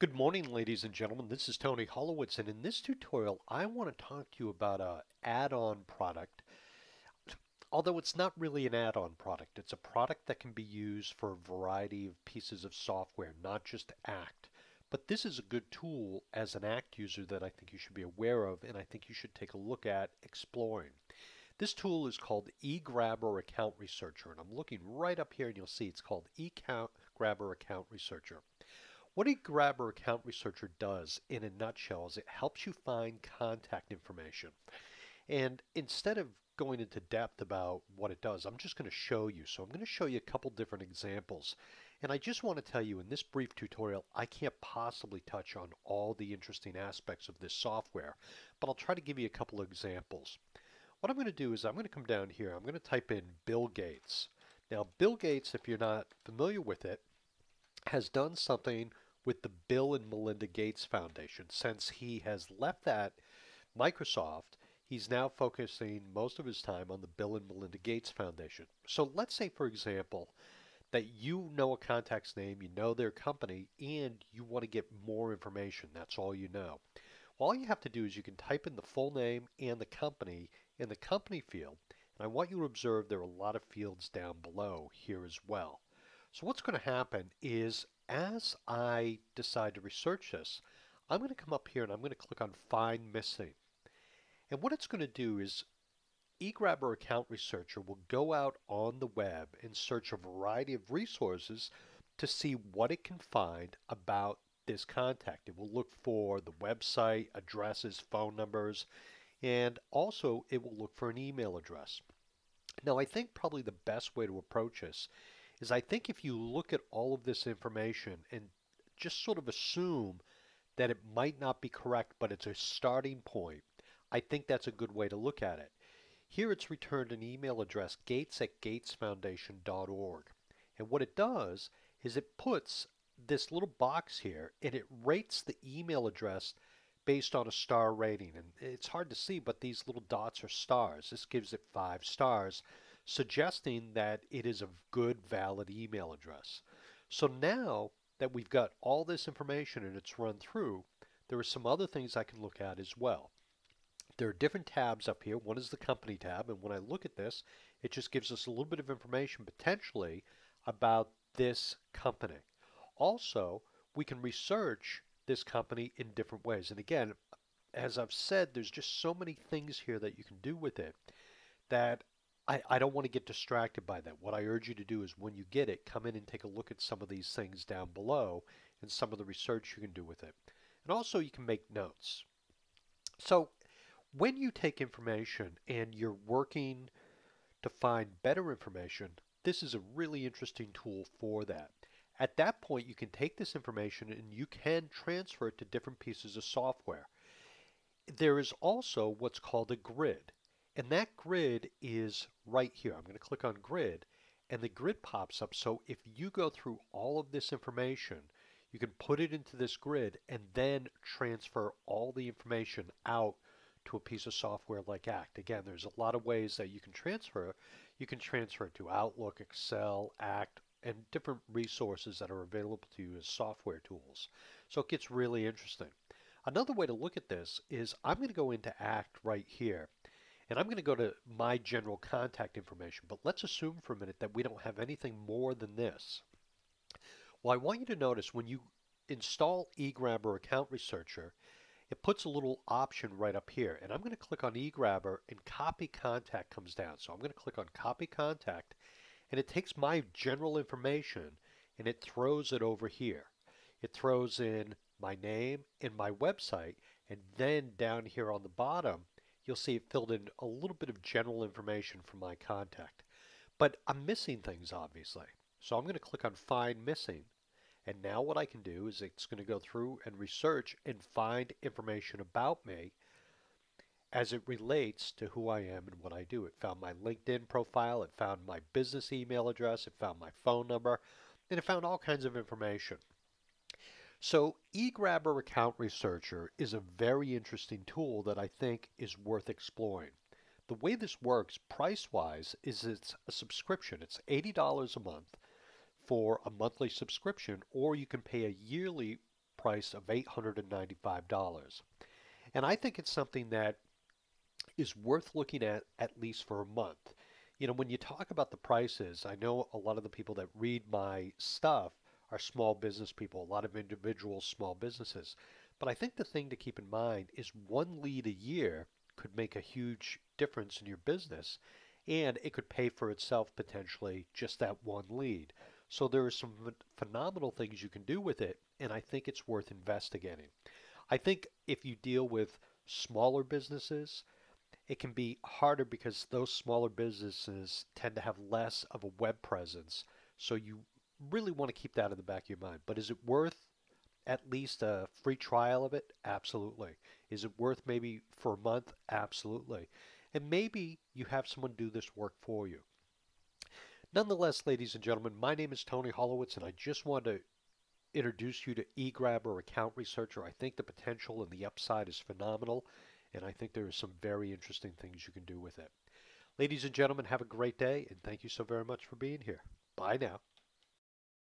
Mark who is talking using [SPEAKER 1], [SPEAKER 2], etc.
[SPEAKER 1] Good morning, ladies and gentlemen. This is Tony Holowitz, and in this tutorial, I want to talk to you about a add-on product. Although it's not really an add-on product, it's a product that can be used for a variety of pieces of software, not just Act. But this is a good tool as an Act user that I think you should be aware of, and I think you should take a look at exploring. This tool is called eGrabber Account Researcher, and I'm looking right up here, and you'll see it's called eGrabber Account Researcher. What eGrabber Account Researcher does in a nutshell is it helps you find contact information. And instead of going into depth about what it does, I'm just going to show you. So I'm going to show you a couple different examples. And I just want to tell you in this brief tutorial, I can't possibly touch on all the interesting aspects of this software, but I'll try to give you a couple of examples. What I'm going to do is I'm going to come down here. I'm going to type in Bill Gates. Now, Bill Gates, if you're not familiar with it, has done something with the Bill and Melinda Gates Foundation. Since he has left that Microsoft, he's now focusing most of his time on the Bill and Melinda Gates Foundation. So let's say, for example, that you know a contact's name, you know their company, and you want to get more information. That's all you know. Well, all you have to do is you can type in the full name and the company in the company field. And I want you to observe there are a lot of fields down below here as well. So what's going to happen is as I decide to research this, I'm going to come up here and I'm going to click on Find Missing. And what it's going to do is eGrabber Account Researcher will go out on the web and search a variety of resources to see what it can find about this contact. It will look for the website, addresses, phone numbers, and also it will look for an email address. Now, I think probably the best way to approach this is I think if you look at all of this information and just sort of assume that it might not be correct, but it's a starting point, I think that's a good way to look at it. Here it's returned an email address, gates@gatesfoundation.org. And what it does is it puts this little box here and it rates the email address based on a star rating. And it's hard to see, but these little dots are stars. This gives it 5 stars, suggesting that it is a good, valid email address. So now that we've got all this information and it's run through, there are some other things I can look at as well. There are different tabs up here. One is the company tab, and when I look at this, it just gives us a little bit of information potentially about this company. Also, we can research this company in different ways. And again, as I've said, there's just so many things here that you can do with it that I don't want to get distracted by that. What I urge you to do is when you get it, come in and take a look at some of these things down below and some of the research you can do with it. And also you can make notes. So when you take information and you're working to find better information, this is a really interesting tool for that. At that point, you can take this information and you can transfer it to different pieces of software. There is also what's called a grid. And that grid is right here. I'm going to click on grid and the grid pops up. So if you go through all of this information, you can put it into this grid and then transfer all the information out to a piece of software like Act. Again, there's a lot of ways that you can transfer. You can transfer it to Outlook, Excel, Act, and different resources that are available to you as software tools. So it gets really interesting. Another way to look at this is I'm going to go into Act right here. And I'm going to go to my general contact information. But let's assume for a minute that we don't have anything more than this. Well, I want you to notice when you install eGrabber Account Researcher, it puts a little option right up here. And I'm going to click on eGrabber and Copy Contact comes down. So I'm going to click on Copy Contact and it takes my general information and it throws it over here. It throws in my name and my website, and then down here on the bottom you'll see it filled in a little bit of general information from my contact. But I'm missing things obviously. So I'm going to click on Find Missing. And now what I can do is it's going to go through and research and find information about me as it relates to who I am and what I do. It found my LinkedIn profile, it found my business email address, it found my phone number, and it found all kinds of information. So eGrabber Account Researcher is a very interesting tool that I think is worth exploring. The way this works price-wise is it's a subscription. It's $80 a month for a monthly subscription, or you can pay a yearly price of $895. And I think it's something that is worth looking at least for a month. You know, when you talk about the prices, I know a lot of the people that read my stuff are small business people, a lot of individual small businesses. But I think the thing to keep in mind is one lead a year could make a huge difference in your business, and it could pay for itself potentially just that one lead. So there are some phenomenal things you can do with it, and I think it's worth investigating. I think if you deal with smaller businesses, it can be harder because those smaller businesses tend to have less of a web presence. So you really want to keep that in the back of your mind. But is it worth at least a free trial of it? Absolutely. Is it worth maybe for a month? Absolutely. And maybe you have someone do this work for you. Nonetheless, ladies and gentlemen, my name is Tony Holowitz, and I just wanted to introduce you to eGrabber Account Researcher. I think the potential and the upside is phenomenal, and I think there are some very interesting things you can do with it. Ladies and gentlemen, have a great day, and thank you so very much for being here. Bye now.